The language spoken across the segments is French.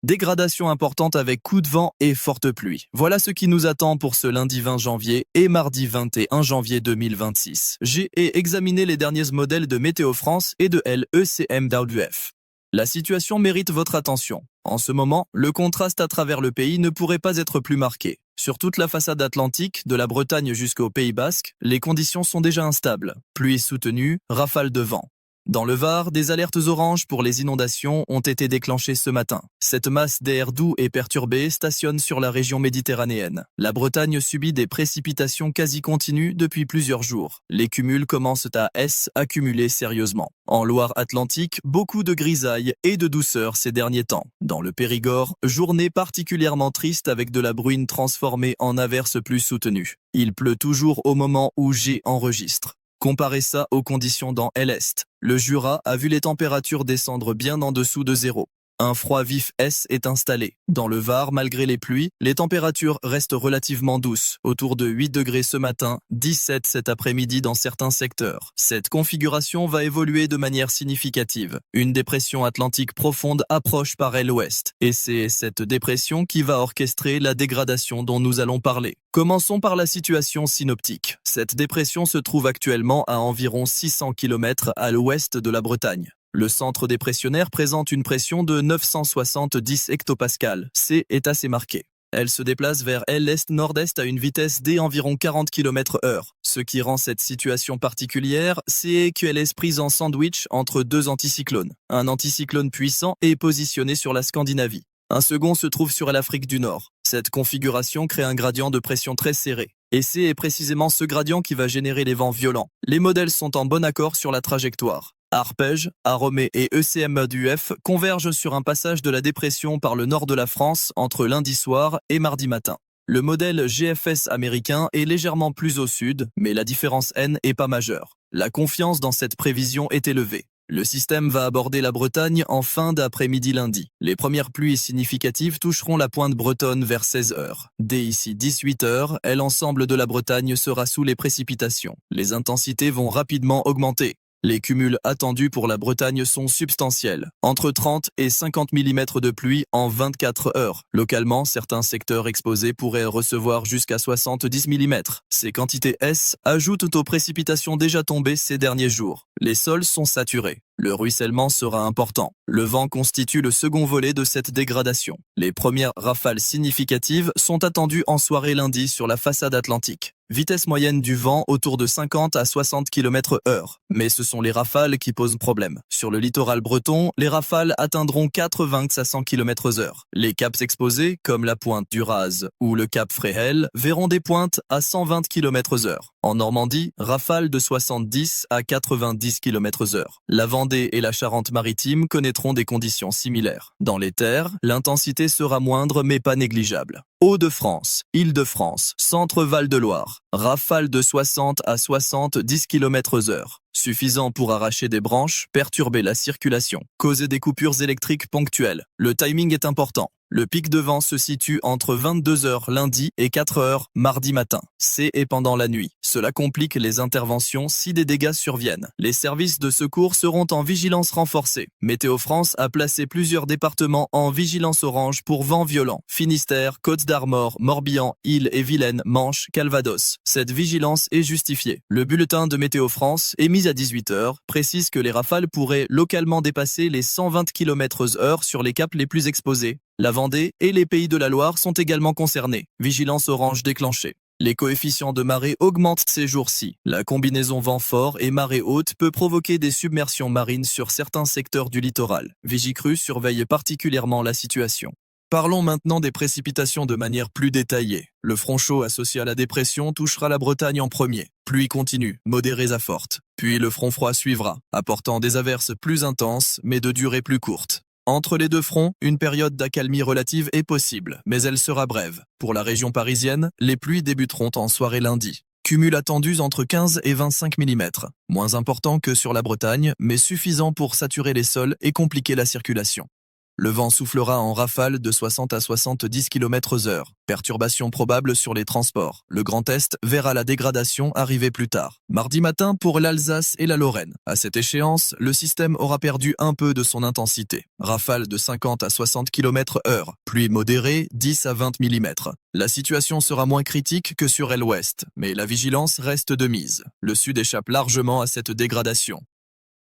Dégradation importante avec coups de vent et fortes pluies. Voilà ce qui nous attend pour ce lundi 20 janvier et mardi 21 janvier 2026. J'ai examiné les derniers modèles de Météo France et de l'ECMWF. La situation mérite votre attention. En ce moment, le contraste à travers le pays ne pourrait pas être plus marqué. Sur toute la façade atlantique, de la Bretagne jusqu'au Pays Basque, les conditions sont déjà instables. Pluie soutenue, rafales de vent. Dans le Var, des alertes oranges pour les inondations ont été déclenchées ce matin. Cette masse d'air doux et perturbé stationne sur la région méditerranéenne. La Bretagne subit des précipitations quasi continues depuis plusieurs jours. Les cumuls commencent à accumuler sérieusement. En Loire-Atlantique, beaucoup de grisailles et de douceur ces derniers temps. Dans le Périgord, journée particulièrement triste avec de la bruine transformée en averses plus soutenues. Il pleut toujours au moment où j'enregistre. Comparez ça aux conditions dans l'Est. Le Jura a vu les températures descendre bien en dessous de zéro. Un froid vif est installé. Dans le Var, malgré les pluies, les températures restent relativement douces, autour de 8 degrés ce matin, 17 cet après-midi dans certains secteurs. Cette configuration va évoluer de manière significative. Une dépression atlantique profonde approche par l'ouest, et c'est cette dépression qui va orchestrer la dégradation dont nous allons parler. Commençons par la situation synoptique. Cette dépression se trouve actuellement à environ 600 km à l'ouest de la Bretagne. Le centre dépressionnaire présente une pression de 970 hectopascales. C est assez marqué. Elle se déplace vers l'est-nord-est à une vitesse d'environ 40 km/h. Ce qui rend cette situation particulière, c'est qu'elle est prise en sandwich entre deux anticyclones. Un anticyclone puissant est positionné sur la Scandinavie. Un second se trouve sur l'Afrique du Nord. Cette configuration crée un gradient de pression très serré. Et c'est précisément ce gradient qui va générer les vents violents. Les modèles sont en bon accord sur la trajectoire. Arpège, Aromé et ECMWF convergent sur un passage de la dépression par le nord de la France entre lundi soir et mardi matin. Le modèle GFS américain est légèrement plus au sud, mais la différence N est pas majeure. La confiance dans cette prévision est élevée. Le système va aborder la Bretagne en fin d'après-midi lundi. Les premières pluies significatives toucheront la pointe bretonne vers 16h. Dès ici 18h, l'ensemble de la Bretagne sera sous les précipitations. Les intensités vont rapidement augmenter. Les cumuls attendus pour la Bretagne sont substantiels, entre 30 et 50 mm de pluie en 24 heures. Localement, certains secteurs exposés pourraient recevoir jusqu'à 70 mm. Ces quantités ajoutent aux précipitations déjà tombées ces derniers jours. Les sols sont saturés. Le ruissellement sera important. Le vent constitue le second volet de cette dégradation. Les premières rafales significatives sont attendues en soirée lundi sur la façade atlantique. Vitesse moyenne du vent autour de 50 à 60 km/h. Mais ce sont les rafales qui posent problème. Sur le littoral breton, les rafales atteindront 80 à 100 km/h. Les caps exposés, comme la pointe du Raz ou le cap Fréhel, verront des pointes à 120 km/h. En Normandie, rafales de 70 à 90 km/h. La Vendée et la Charente-Maritime connaîtront des conditions similaires. Dans les terres, l'intensité sera moindre mais pas négligeable. Hauts-de-France, Île-de-France, Centre-Val de Loire, rafales de 60 à 70 km/h. Suffisant pour arracher des branches, perturber la circulation, causer des coupures électriques ponctuelles. Le timing est important. Le pic de vent se situe entre 22h lundi et 4h mardi matin. C'est et pendant la nuit. Cela complique les interventions si des dégâts surviennent. Les services de secours seront en vigilance renforcée. Météo France a placé plusieurs départements en vigilance orange pour vents violents. Finistère, Côtes-d'Armor, Morbihan, Ille-et-Vilaine, Manche, Calvados. Cette vigilance est justifiée. Le bulletin de Météo France, émis à 18h, précise que les rafales pourraient localement dépasser les 120 km/h sur les caps les plus exposés. La Vendée et les Pays de la Loire sont également concernés. Vigilance orange déclenchée. Les coefficients de marée augmentent ces jours-ci. La combinaison vent fort et marée haute peut provoquer des submersions marines sur certains secteurs du littoral. Vigicru surveille particulièrement la situation. Parlons maintenant des précipitations de manière plus détaillée. Le front chaud associé à la dépression touchera la Bretagne en premier. Pluie continue, modérées à forte. Puis le front froid suivra, apportant des averses plus intenses mais de durée plus courte. Entre les deux fronts, une période d'accalmie relative est possible, mais elle sera brève. Pour la région parisienne, les pluies débuteront en soirée lundi. Cumuls attendus entre 15 et 25 mm. Moins important que sur la Bretagne, mais suffisant pour saturer les sols et compliquer la circulation. Le vent soufflera en rafale de 60 à 70 km/h. Perturbation probable sur les transports. Le Grand Est verra la dégradation arriver plus tard. Mardi matin pour l'Alsace et la Lorraine. À cette échéance, le système aura perdu un peu de son intensité. Rafale de 50 à 60 km/h. Pluie modérée, 10 à 20 mm. La situation sera moins critique que sur l'ouest, mais la vigilance reste de mise. Le sud échappe largement à cette dégradation.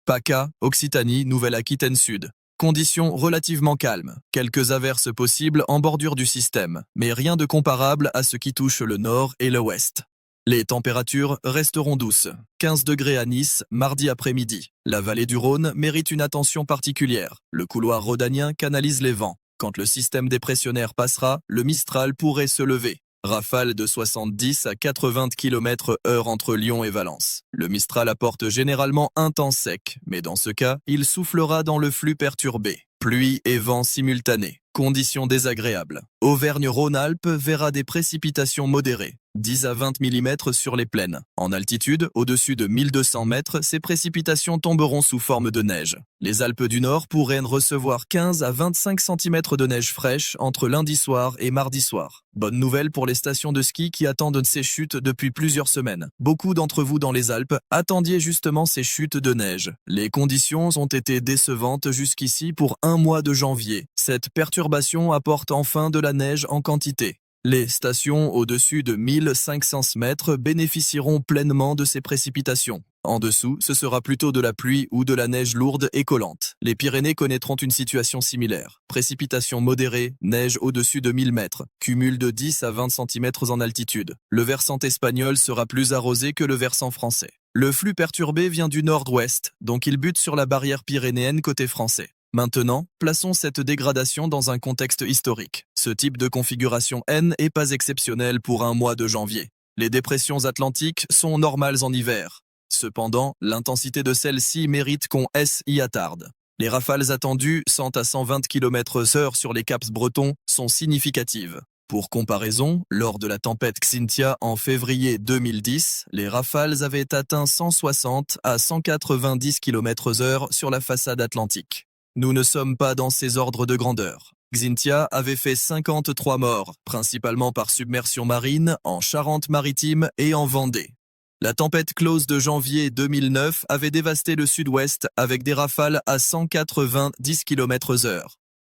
PACA, Occitanie, Nouvelle-Aquitaine Sud. Conditions relativement calmes, quelques averses possibles en bordure du système, mais rien de comparable à ce qui touche le nord et l'ouest. Les températures resteront douces, 15 degrés à Nice, mardi après-midi. La vallée du Rhône mérite une attention particulière. Le couloir rhodanien canalise les vents. Quand le système dépressionnaire passera, le Mistral pourrait se lever. Rafale de 70 à 80 km/h entre Lyon et Valence. Le Mistral apporte généralement un temps sec, mais dans ce cas, il soufflera dans le flux perturbé. Pluie et vent simultanés. Conditions désagréables. Auvergne-Rhône-Alpes verra des précipitations modérées, 10 à 20 mm sur les plaines. En altitude, au-dessus de 1200 mètres, ces précipitations tomberont sous forme de neige. Les Alpes du Nord pourraient recevoir 15 à 25 cm de neige fraîche entre lundi soir et mardi soir. Bonne nouvelle pour les stations de ski qui attendent ces chutes depuis plusieurs semaines. Beaucoup d'entre vous dans les Alpes attendiez justement ces chutes de neige. Les conditions ont été décevantes jusqu'ici pour un mois de janvier. Cette perturbation apporte enfin de la neige en quantité. Les stations au-dessus de 1500 mètres bénéficieront pleinement de ces précipitations. En dessous, ce sera plutôt de la pluie ou de la neige lourde et collante. Les Pyrénées connaîtront une situation similaire. Précipitations modérées, neige au-dessus de 1000 mètres, cumul de 10 à 20 cm en altitude. Le versant espagnol sera plus arrosé que le versant français. Le flux perturbé vient du nord-ouest, donc il bute sur la barrière pyrénéenne côté français. Maintenant, plaçons cette dégradation dans un contexte historique. Ce type de configuration N n'est pas exceptionnel pour un mois de janvier. Les dépressions atlantiques sont normales en hiver. Cependant, l'intensité de celle-ci mérite qu'on s'y attarde. Les rafales attendues, 100 à 120 km/h sur les caps bretons, sont significatives. Pour comparaison, lors de la tempête Xynthia en février 2010, les rafales avaient atteint 160 à 190 km/h sur la façade atlantique. Nous ne sommes pas dans ces ordres de grandeur. Xynthia avait fait 53 morts, principalement par submersion marine, en Charente-Maritime et en Vendée. La tempête Klaus de janvier 2009 avait dévasté le sud-ouest avec des rafales à 190 km/h.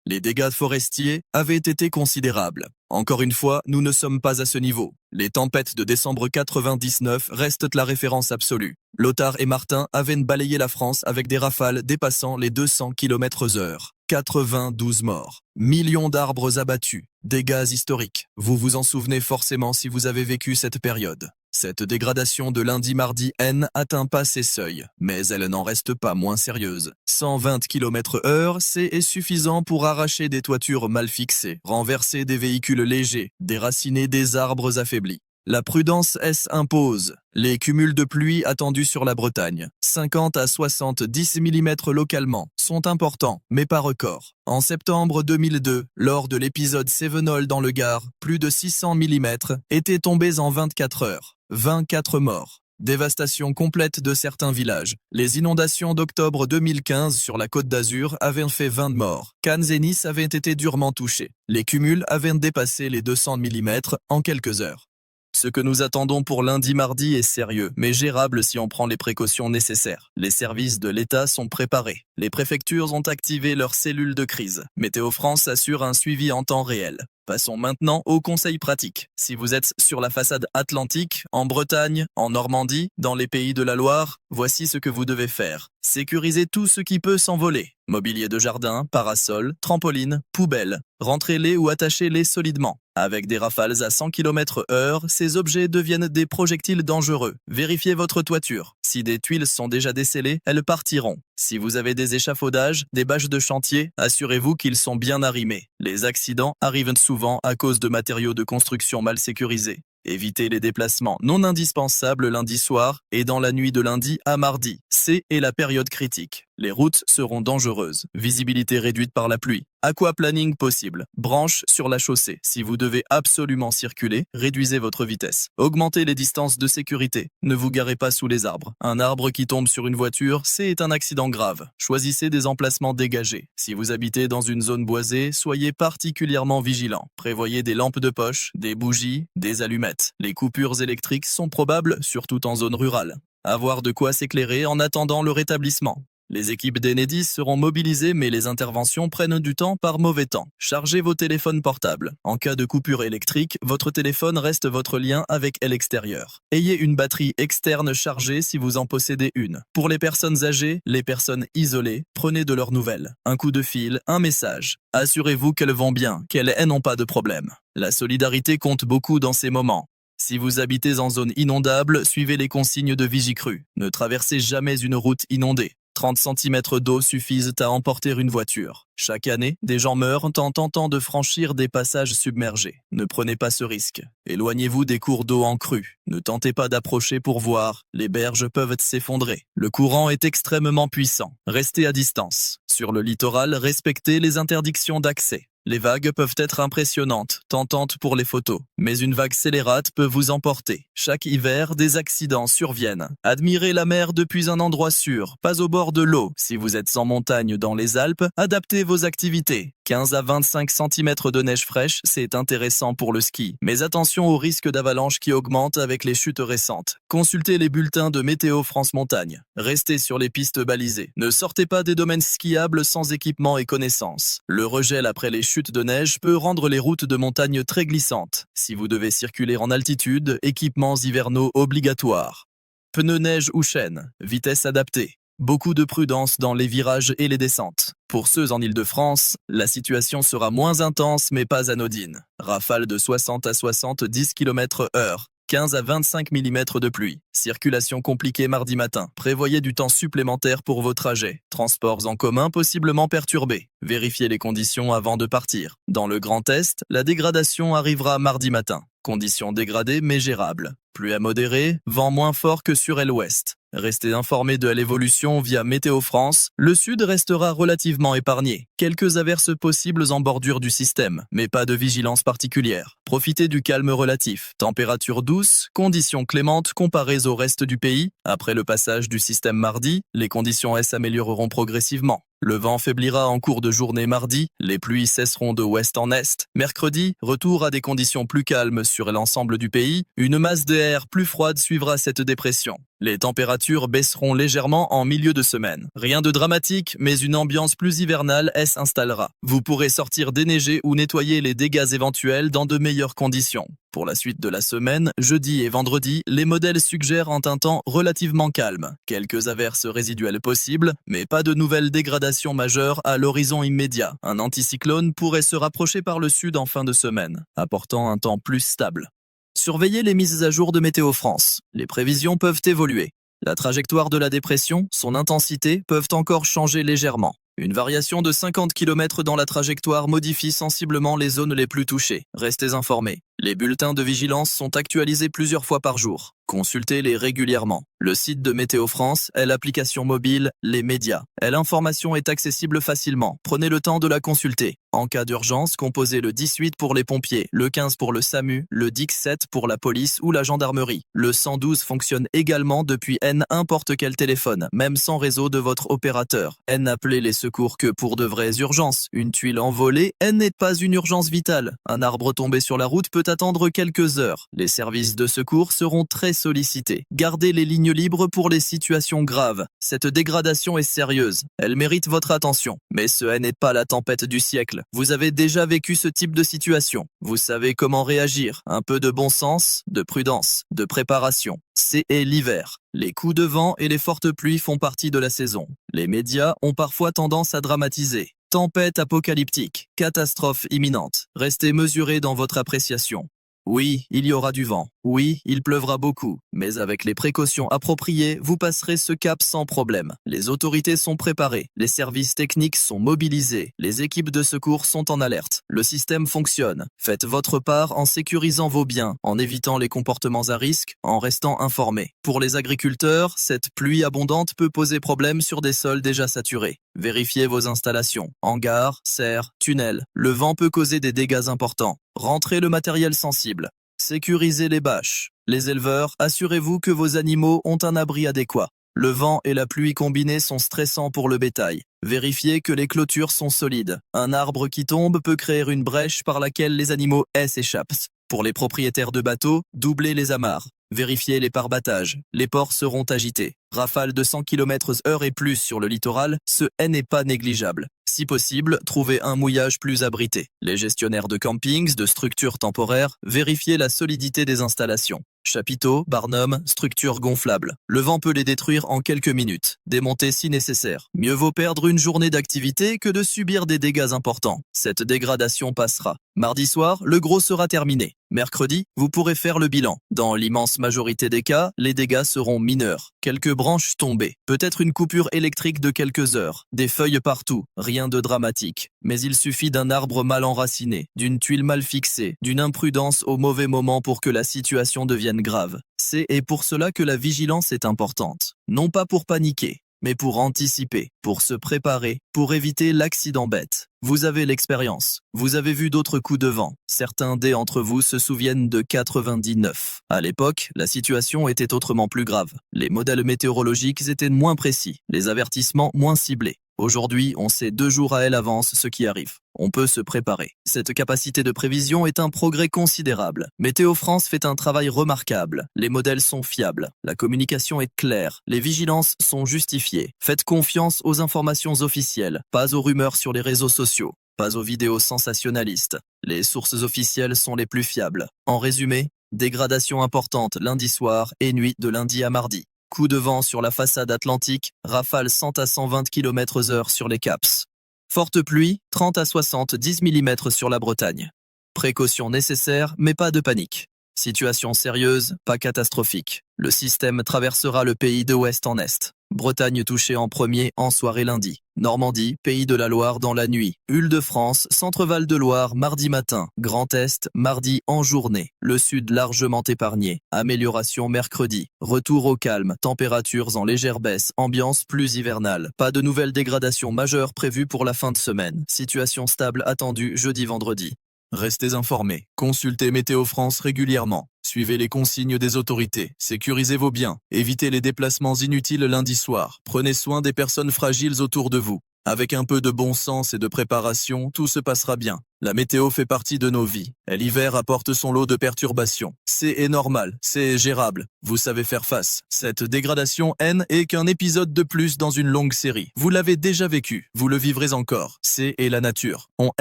Les dégâts forestiers avaient été considérables. Encore une fois, nous ne sommes pas à ce niveau. Les tempêtes de décembre 99 restent la référence absolue. Lothar et Martin avaient balayé la France avec des rafales dépassant les 200 km/h. 92 morts. Millions d'arbres abattus. Dégâts historiques. Vous vous en souvenez forcément si vous avez vécu cette période. Cette dégradation de lundi-mardi N atteint pas ses seuils, mais elle n'en reste pas moins sérieuse. 120 km/h, c'est suffisant pour arracher des toitures mal fixées, renverser des véhicules légers, déraciner des arbres affaiblis. La prudence impose. Les cumuls de pluie attendus sur la Bretagne, 50 à 70 mm localement, sont importants, mais pas records. En septembre 2002, lors de l'épisode Cévenol dans le Gard, plus de 600 mm étaient tombés en 24 heures. 24 morts. Dévastation complète de certains villages. Les inondations d'octobre 2015 sur la Côte d'Azur avaient fait 20 morts. Cannes et Nice avaient été durement touchés. Les cumuls avaient dépassé les 200 mm en quelques heures. Ce que nous attendons pour lundi-mardi est sérieux, mais gérable si on prend les précautions nécessaires. Les services de l'État sont préparés. Les préfectures ont activé leurs cellules de crise. Météo France assure un suivi en temps réel. Passons maintenant aux conseils pratiques. Si vous êtes sur la façade atlantique, en Bretagne, en Normandie, dans les pays de la Loire, voici ce que vous devez faire. Sécurisez tout ce qui peut s'envoler. Mobilier de jardin, parasol, trampoline, poubelle. Rentrez-les ou attachez-les solidement. Avec des rafales à 100 km/h, ces objets deviennent des projectiles dangereux. Vérifiez votre toiture. Si des tuiles sont déjà décellées, elles partiront. Si vous avez des échafaudages, des bâches de chantier, assurez-vous qu'ils sont bien arrimés. Les accidents arrivent souvent à cause de matériaux de construction mal sécurisés. Évitez les déplacements non indispensables lundi soir et dans la nuit de lundi à mardi. C'est la période critique. Les routes seront dangereuses, visibilité réduite par la pluie. Aquaplaning possible, branche sur la chaussée. Si vous devez absolument circuler, réduisez votre vitesse. Augmentez les distances de sécurité. Ne vous garez pas sous les arbres. Un arbre qui tombe sur une voiture, c'est un accident grave. Choisissez des emplacements dégagés. Si vous habitez dans une zone boisée, soyez particulièrement vigilant. Prévoyez des lampes de poche, des bougies, des allumettes. Les coupures électriques sont probables, surtout en zone rurale. Avoir de quoi s'éclairer en attendant le rétablissement. Les équipes d'Enedis seront mobilisées mais les interventions prennent du temps par mauvais temps. Chargez vos téléphones portables. En cas de coupure électrique, votre téléphone reste votre lien avec l'extérieur. Ayez une batterie externe chargée si vous en possédez une. Pour les personnes âgées, les personnes isolées, prenez de leurs nouvelles. Un coup de fil, un message. Assurez-vous qu'elles vont bien, qu'elles n'ont pas de problème. La solidarité compte beaucoup dans ces moments. Si vous habitez en zone inondable, suivez les consignes de Vigicru. Ne traversez jamais une route inondée. 30 cm d'eau suffisent à emporter une voiture. Chaque année, des gens meurent en tentant de franchir des passages submergés. Ne prenez pas ce risque. Éloignez-vous des cours d'eau en crue. Ne tentez pas d'approcher pour voir. Les berges peuvent s'effondrer. Le courant est extrêmement puissant. Restez à distance. Sur le littoral, respectez les interdictions d'accès. Les vagues peuvent être impressionnantes, tentantes pour les photos, mais une vague scélérate peut vous emporter. Chaque hiver, des accidents surviennent. Admirez la mer depuis un endroit sûr, pas au bord de l'eau. Si vous êtes en montagne dans les Alpes, adaptez vos activités. 15 à 25 cm de neige fraîche, c'est intéressant pour le ski. Mais attention au risque d'avalanche qui augmente avec les chutes récentes. Consultez les bulletins de Météo France Montagne. Restez sur les pistes balisées. Ne sortez pas des domaines skiables sans équipement et connaissances. Le regel après les chute de neige peut rendre les routes de montagne très glissantes. Si vous devez circuler en altitude, équipements hivernaux obligatoires. Pneus neige ou chaîne, vitesse adaptée. Beaucoup de prudence dans les virages et les descentes. Pour ceux en Île-de-France, la situation sera moins intense mais pas anodine. Rafales de 60 à 70 km/h. 15 à 25 mm de pluie. Circulation compliquée mardi matin. Prévoyez du temps supplémentaire pour vos trajets. Transports en commun possiblement perturbés. Vérifiez les conditions avant de partir. Dans le Grand Est, la dégradation arrivera mardi matin. Conditions dégradées mais gérables. Pluie à modérée, vent moins fort que sur l'ouest. Restez informés de l'évolution via Météo France. Le sud restera relativement épargné. Quelques averses possibles en bordure du système, mais pas de vigilance particulière. Profitez du calme relatif. Température douce, conditions clémentes comparées au reste du pays. Après le passage du système mardi, les conditions s'amélioreront progressivement. Le vent faiblira en cours de journée mardi, les pluies cesseront de ouest en est. Mercredi, retour à des conditions plus calmes sur l'ensemble du pays. Une masse d'air plus froide suivra cette dépression. Les températures baisseront légèrement en milieu de semaine. Rien de dramatique, mais une ambiance plus hivernale s'installera. Vous pourrez sortir déneiger ou nettoyer les dégâts éventuels dans de meilleures conditions. Pour la suite de la semaine, jeudi et vendredi, les modèles suggèrent un temps relativement calme. Quelques averses résiduelles possibles, mais pas de nouvelles dégradations majeures à l'horizon immédiat. Un anticyclone pourrait se rapprocher par le sud en fin de semaine, apportant un temps plus stable. Surveillez les mises à jour de Météo France. Les prévisions peuvent évoluer. La trajectoire de la dépression, son intensité peuvent encore changer légèrement. Une variation de 50 km dans la trajectoire modifie sensiblement les zones les plus touchées. Restez informés. Les bulletins de vigilance sont actualisés plusieurs fois par jour. Consultez-les régulièrement. Le site de Météo France est l'application mobile Les Médias. L'information est accessible facilement. Prenez le temps de la consulter. En cas d'urgence, composez le 18 pour les pompiers, le 15 pour le SAMU, le 17 pour la police ou la gendarmerie. Le 112 fonctionne également depuis n'importe quel téléphone, même sans réseau de votre opérateur. N'appelez les secours que pour de vraies urgences. Une tuile envolée n'est pas une urgence vitale. Un arbre tombé sur la route peut attendre quelques heures. Les services de secours seront très sollicités. Gardez les lignes libres pour les situations graves. Cette dégradation est sérieuse. Elle mérite votre attention. Mais ce n'est pas la tempête du siècle. Vous avez déjà vécu ce type de situation. Vous savez comment réagir. Un peu de bon sens, de prudence, de préparation. C'est l'hiver. Les coups de vent et les fortes pluies font partie de la saison. Les médias ont parfois tendance à dramatiser. Tempête apocalyptique, catastrophe imminente. Restez mesurés dans votre appréciation. Oui, il y aura du vent. Oui, il pleuvra beaucoup. Mais avec les précautions appropriées, vous passerez ce cap sans problème. Les autorités sont préparées. Les services techniques sont mobilisés. Les équipes de secours sont en alerte. Le système fonctionne. Faites votre part en sécurisant vos biens, en évitant les comportements à risque, en restant informés. Pour les agriculteurs, cette pluie abondante peut poser problème sur des sols déjà saturés. Vérifiez vos installations. Hangars, serres, tunnels. Le vent peut causer des dégâts importants. Rentrez le matériel sensible. Sécurisez les bâches. Les éleveurs, assurez-vous que vos animaux ont un abri adéquat. Le vent et la pluie combinés sont stressants pour le bétail. Vérifiez que les clôtures sont solides. Un arbre qui tombe peut créer une brèche par laquelle les animaux s'échappent. Pour les propriétaires de bateaux, doublez les amarres. Vérifiez les pare-battages. Les ports seront agités. Rafale de 100 km/h et plus sur le littoral, ce n'est pas négligeable. Si possible, trouvez un mouillage plus abrité. Les gestionnaires de campings, de structures temporaires, vérifiez la solidité des installations. Chapiteaux, barnums, structures gonflables. Le vent peut les détruire en quelques minutes. Démontez si nécessaire. Mieux vaut perdre une journée d'activité que de subir des dégâts importants. Cette dégradation passera. Mardi soir, le gros sera terminé. Mercredi, vous pourrez faire le bilan. Dans l'immense majorité des cas, les dégâts seront mineurs. Quelques branches tombées, peut-être une coupure électrique de quelques heures, des feuilles partout, rien de dramatique. Mais il suffit d'un arbre mal enraciné, d'une tuile mal fixée, d'une imprudence au mauvais moment pour que la situation devienne grave. C'est pour cela que la vigilance est importante. Non pas pour paniquer, mais pour anticiper, pour se préparer, pour éviter l'accident bête. Vous avez l'expérience. Vous avez vu d'autres coups de vent. Certains d'entre vous se souviennent de 99. À l'époque, la situation était autrement plus grave. Les modèles météorologiques étaient moins précis, les avertissements moins ciblés. Aujourd'hui, on sait 2 jours à l'avance ce qui arrive. On peut se préparer. Cette capacité de prévision est un progrès considérable. Météo France fait un travail remarquable. Les modèles sont fiables. La communication est claire. Les vigilances sont justifiées. Faites confiance aux informations officielles, pas aux rumeurs sur les réseaux sociaux, pas aux vidéos sensationnalistes. Les sources officielles sont les plus fiables. En résumé, dégradation importante lundi soir et nuit de lundi à mardi. Coup de vent sur la façade atlantique, rafale 100 à 120 km/h sur les caps. Forte pluie, 30 à 70 mm sur la Bretagne. Précautions nécessaires, mais pas de panique. Situation sérieuse, pas catastrophique. Le système traversera le pays de ouest en est. Bretagne touchée en premier en soirée lundi. Normandie, Pays de la Loire dans la nuit. Île-de-France, Centre-Val de Loire mardi matin. Grand Est, mardi en journée. Le Sud largement épargné. Amélioration mercredi. Retour au calme. Températures en légère baisse. Ambiance plus hivernale. Pas de nouvelles dégradations majeures prévues pour la fin de semaine. Situation stable attendue jeudi-vendredi. Restez informés. Consultez Météo France régulièrement. Suivez les consignes des autorités. Sécurisez vos biens. Évitez les déplacements inutiles lundi soir. Prenez soin des personnes fragiles autour de vous. Avec un peu de bon sens et de préparation, tout se passera bien. La météo fait partie de nos vies. Et l'hiver apporte son lot de perturbations. C'est normal, c'est gérable. Vous savez faire face. Cette dégradation est qu'un épisode de plus dans une longue série. Vous l'avez déjà vécu, vous le vivrez encore. C'est la nature. On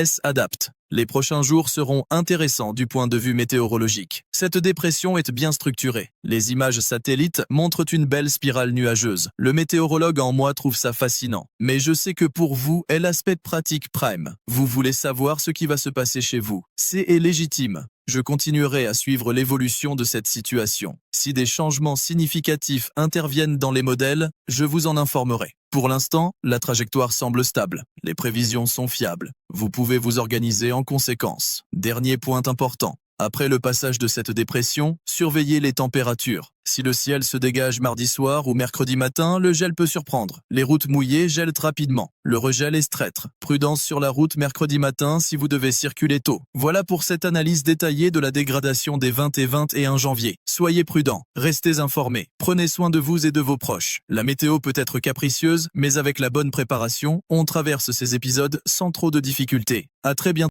s'adapte. Les prochains jours seront intéressants du point de vue météorologique. Cette dépression est bien structurée. Les images satellites montrent une belle spirale nuageuse. Le météorologue en moi trouve ça fascinant. Mais je sais que pour vous est l'aspect pratique prime. Vous voulez savoir ce qui va se passer chez vous. C'est légitime. Je continuerai à suivre l'évolution de cette situation. Si des changements significatifs interviennent dans les modèles, je vous en informerai. Pour l'instant, la trajectoire semble stable. Les prévisions sont fiables. Vous pouvez vous organiser en conséquence. Dernier point important. Après le passage de cette dépression, surveillez les températures. Si le ciel se dégage mardi soir ou mercredi matin, le gel peut surprendre. Les routes mouillées gèlent rapidement. Le regel est traître. Prudence sur la route mercredi matin si vous devez circuler tôt. Voilà pour cette analyse détaillée de la dégradation des 20 et 21 janvier. Soyez prudents, restez informés, prenez soin de vous et de vos proches. La météo peut être capricieuse, mais avec la bonne préparation, on traverse ces épisodes sans trop de difficultés. À très bientôt.